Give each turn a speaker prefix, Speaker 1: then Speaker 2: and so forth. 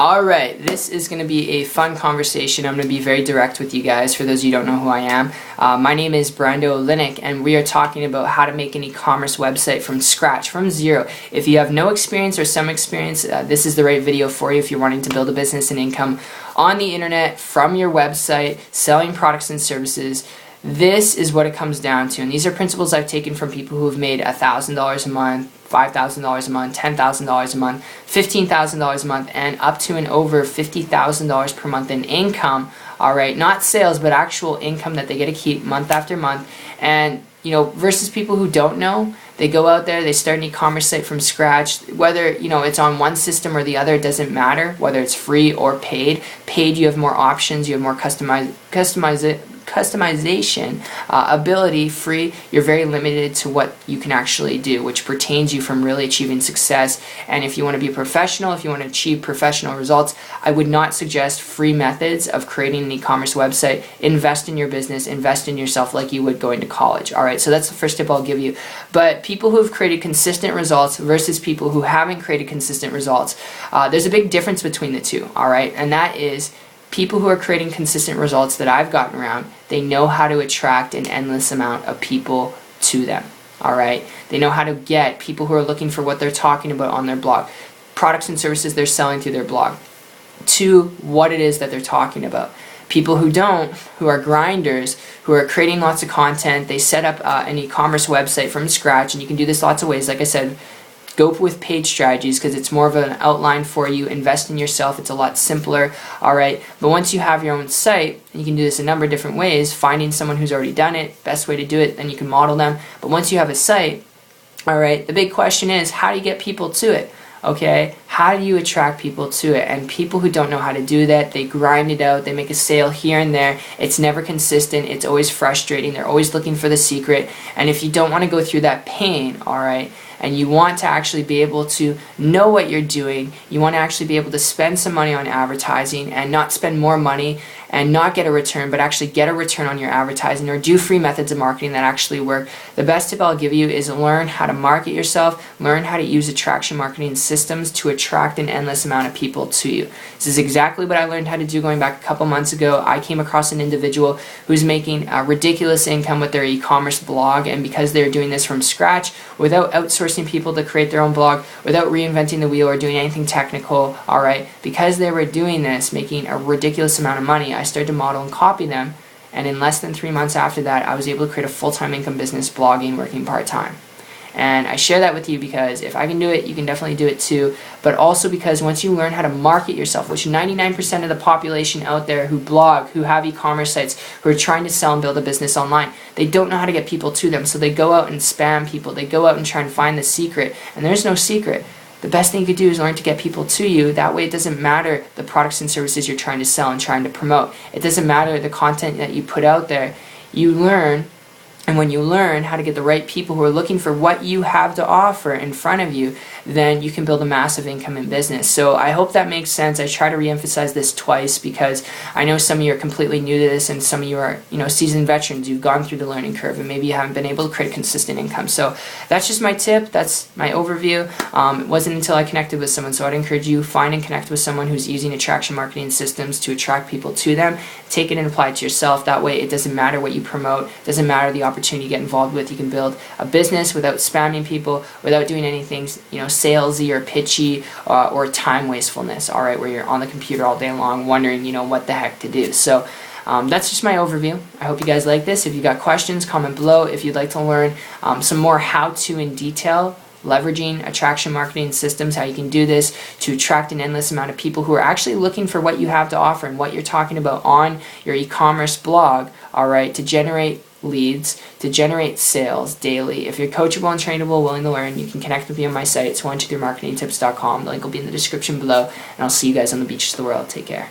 Speaker 1: Alright, this is going to be a fun conversation. I'm going to be very direct with you guys for those of you who don't know who I am. My name is Brando Linick, and we are talking about how to make an e-commerce website from scratch, from zero. If you have no experience or some experience, this is the right video for you if you're wanting to build a business and income on the internet from your website, selling products and services. This is what it comes down to, and these are principles I've taken from people who have made $1,000 a month, $5,000 a month, $10,000 a month, $15,000 a month, and up to and over $50,000 per month in income. All right, not sales, but actual income that they get to keep month after month. And versus people who don't know, they go out there, they start an e-commerce site from scratch. Whether it's on one system or the other, it doesn't matter. Whether it's free or paid. Paid, you have more options, you have more customization ability. Free, you're very limited to what you can actually do, which pertains you from really achieving success. And if you want to be a professional, if you want to achieve professional results, I would not suggest free methods of creating an e-commerce website. Invest in your business, invest in yourself like you would going to college. All right, so that's the first tip I'll give you. But people who have created consistent results versus people who haven't created consistent results, there's a big difference between the two. All right, and that is people who are creating consistent results that I've gotten around, they know how to attract an endless amount of people to them. All right, they know how to get people who are looking for what they're talking about on their blog, products and services they're selling through their blog, to what it is that they're talking about. People who don't, who are grinders, who are creating lots of content, they set up an e-commerce website from scratch, and you can do this lots of ways. Like I said, go with paid strategies because it's more of an outline for you. Invest in yourself. It's a lot simpler. All right. But once you have your own site, you can do this a number of different ways. Finding someone who's already done it, best way to do it, then you can model them. But once you have a site, all right, the big question is, how do you get people to it? Okay, how do you attract people to it? And people who don't know how to do that, they grind it out, they make a sale here and there. It's never consistent, it's always frustrating, they're always looking for the secret. And if you don't want to go through that pain, all right, and you want to actually be able to know what you're doing, you want to actually be able to spend some money on advertising and not spend more money and not get a return, but actually get a return on your advertising, or do free methods of marketing that actually work, the best tip I'll give you is learn how to market yourself, learn how to use attraction marketing systems to attract an endless amount of people to you. This is exactly what I learned how to do going back a couple months ago. I came across an individual who's making a ridiculous income with their e-commerce blog, and because they're doing this from scratch, without outsourcing people to create their own blog, without reinventing the wheel or doing anything technical, all right, because they were doing this, making a ridiculous amount of money, I started to model and copy them, and in less than 3 months after that, I was able to create a full-time income business, blogging, working part-time. And I share that with you because if I can do it, you can definitely do it too. But also because once you learn how to market yourself, which 99% of the population out there who blog, who have e-commerce sites, who are trying to sell and build a business online, they don't know how to get people to them. So they go out and spam people. They go out and try and find the secret. And there's no secret. The best thing you could do is learn to get people to you. That way it doesn't matter the products and services you're trying to sell and trying to promote. It doesn't matter the content that you put out there. You learn. And when you learn how to get the right people who are looking for what you have to offer in front of you, then you can build a massive income in business. So I hope that makes sense. I try to reemphasize this twice because I know some of you are completely new to this, and some of you are, seasoned veterans. You've gone through the learning curve, and maybe you haven't been able to create consistent income. So that's just my tip. That's my overview. It wasn't until I connected with someone. So I'd encourage you, find and connect with someone who's using attraction marketing systems to attract people to them. Take it and apply it to yourself. That way it doesn't matter what you promote. It doesn't matter the opportunity you get involved with. You can build a business without spamming people, without doing anything, salesy or pitchy or time wastefulness, all right, where you're on the computer all day long wondering, what the heck to do. So that's just my overview. I hope you guys like this. If you got questions, comment below. If you'd like to learn some more how-to in detail, leveraging attraction marketing systems, how you can do this to attract an endless amount of people who are actually looking for what you have to offer and what you're talking about on your e-commerce blog, all right, to generate leads, to generate sales daily. If you're coachable and trainable, willing to learn, you can connect with me on my site. It's 123marketingtips.com. The link will be in the description below, and I'll see you guys on the beaches of the world. Take care.